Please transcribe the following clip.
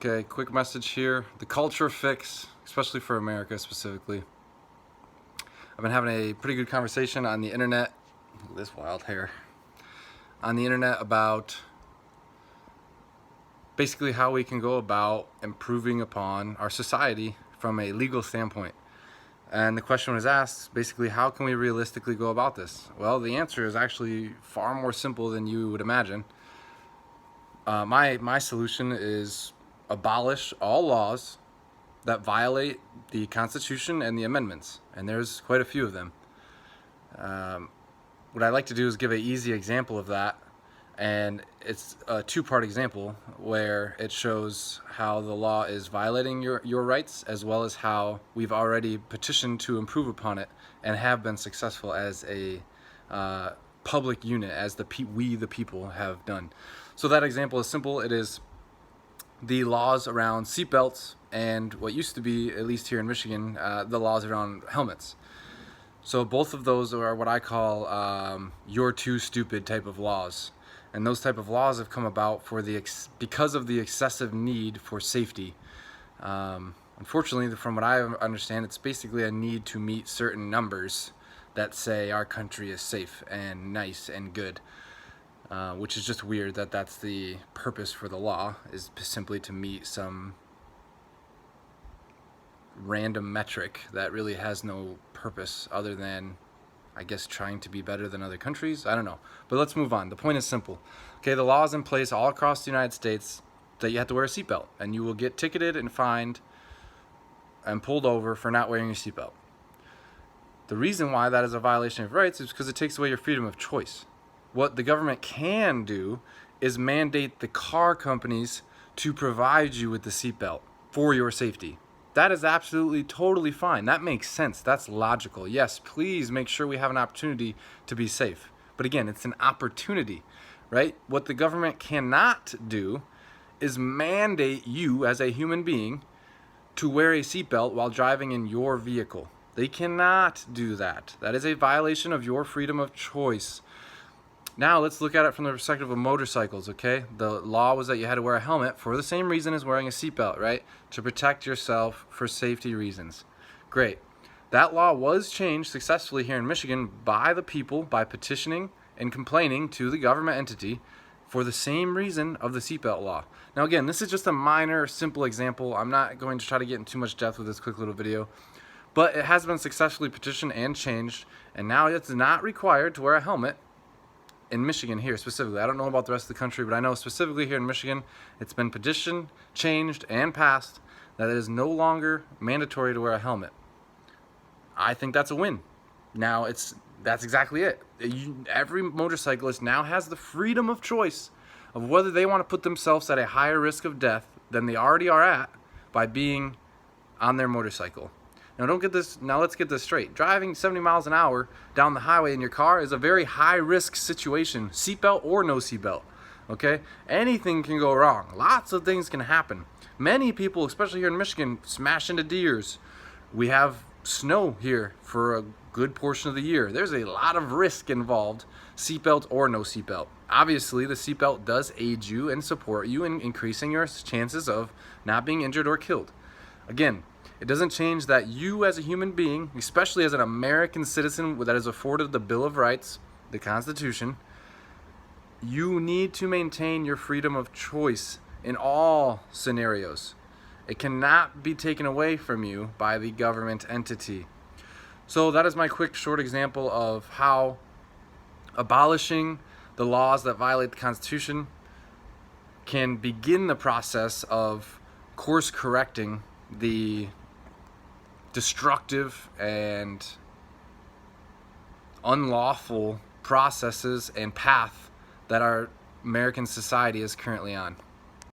Okay, quick message here. The culture fix, especially for America specifically. I've been having a pretty good conversation on the internet, look at this wild hair, on the internet about basically how we can go about improving upon our society from a legal standpoint. And the question was asked, basically, how can we realistically go about this? Well, the answer is actually far more simple than you would imagine. My solution is abolish all laws that violate the Constitution and the amendments, and there's quite a few of them. What I like to do is give an easy example of that, and it's a two-part example where it shows how the law is violating your rights, as well as how we've already petitioned to improve upon it and have been successful as a public unit, as we the people have done. So that example is simple. It is the laws around seatbelts and what used to be, at least here in Michigan, the laws around helmets. So both of those are what I call you're too stupid type of laws. And those type of laws have come about for because of the excessive need for safety. Unfortunately, from what I understand, it's basically a need to meet certain numbers that say our country is safe and nice and good. Which is just weird that that's the purpose for the law, is simply to meet some random metric that really has no purpose other than, I guess, trying to be better than other countries. I don't know. But let's move on. The point is simple. Okay, the law is in place all across the United States that you have to wear a seatbelt, and you will get ticketed and fined and pulled over for not wearing your seatbelt. The reason why that is a violation of rights is because it takes away your freedom of choice. What the government can do is mandate the car companies to provide you with the seatbelt for your safety. That is absolutely, totally fine. That makes sense. That's logical. Yes, please make sure we have an opportunity to be safe. But again, it's an opportunity, right? What the government cannot do is mandate you as a human being to wear a seatbelt while driving in your vehicle. They cannot do that. That is a violation of your freedom of choice. Now let's look at it from the perspective of motorcycles, okay? The law was that you had to wear a helmet for the same reason as wearing a seatbelt, right? To protect yourself for safety reasons. Great. That law was changed successfully here in Michigan by the people, by petitioning and complaining to the government entity for the same reason of the seatbelt law. Now again, this is just a minor, simple example. I'm not going to try to get into too much depth with this quick little video. But it has been successfully petitioned and changed, and now it's not required to wear a helmet in Michigan here specifically. I don't know about the rest of the country, but I know specifically here in Michigan, it's been petitioned, changed, and passed that it is no longer mandatory to wear a helmet. I think that's a win. Now that's exactly it. Every motorcyclist now has the freedom of choice of whether they want to put themselves at a higher risk of death than they already are at by being on their motorcycle. Now let's get this straight. Driving 70 miles an hour down the highway in your car is a very high risk situation, seatbelt or no seatbelt. Okay? Anything can go wrong. Lots of things can happen. Many people, especially here in Michigan, smash into deers. We have snow here for a good portion of the year. There's a lot of risk involved, seatbelt or no seatbelt. Obviously, the seatbelt does aid you and support you in increasing your chances of not being injured or killed. Again, it doesn't change that you as a human being, especially as an American citizen that is afforded the Bill of Rights, the Constitution, you need to maintain your freedom of choice in all scenarios. It cannot be taken away from you by the government entity. So that is my quick, short example of how abolishing the laws that violate the Constitution can begin the process of course correcting the destructive and unlawful processes and path that our American society is currently on.